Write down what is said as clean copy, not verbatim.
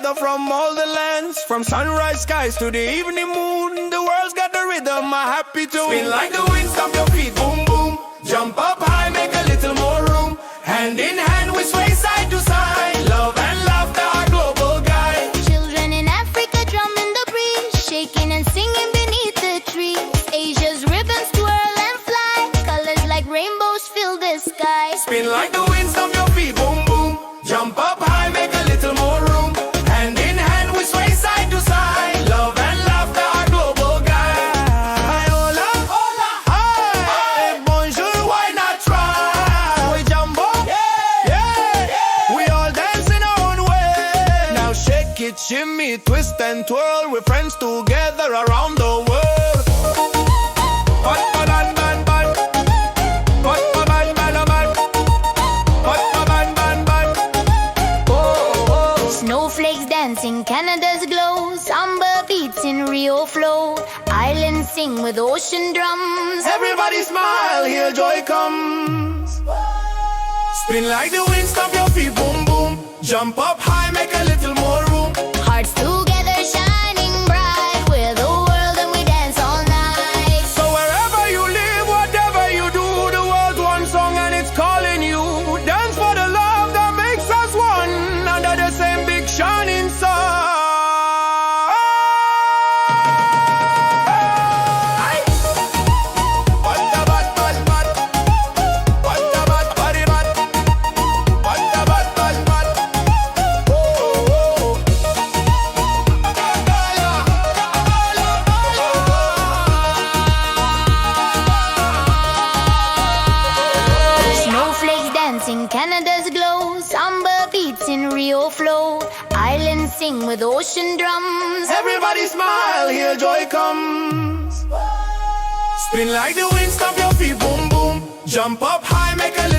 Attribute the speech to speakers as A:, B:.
A: together from all the lands. From sunrise skies to the evening moon, the world's got the rhythm, a happy tune. Spin like the wind, stomp your feet, boom boom. Jump up high, make a little more room. Hand in hand we sway side to side. Love and laughter, our global guide.
B: Children in Africa drumming the breeze, shaking and singing beneath the trees. Asia's ribbons twirl and fly, colors like rainbows fill the sky.
A: Spin like the wind, stomp your feet, boom boom. Jump up high, make a little more room. Hand in hand we sway side to side. Love and laughter, our global guide. Hola, hola, hi, bonjour, why not try? We jumbo, yeah, we all dance in our own way. Now shake it, shimmy, twist and twirl. We're friends together around the world.
B: Snowflakes dancing, Canada's glow. Samba beats in Rio flow. Islands sing with ocean drums.
A: Everybody smile, here joy comes. Spin like the wind, stomp your feet, boom boom. Jump up high, make a little more room.
B: Hearts together shining bright. We're the world and we dance all night.
A: So wherever you live, whatever you do, the world's one song and it's calling you. Dance for the love that makes us one, under the same big shining sun.
B: Snowflakes dancing, Canada's glow. Samba beats in Rio flow. Islands sing with ocean drums.
A: Everybody smile, here joy comes. Spin like the wind, stomp your feet, boom boom. Jump up high, make a little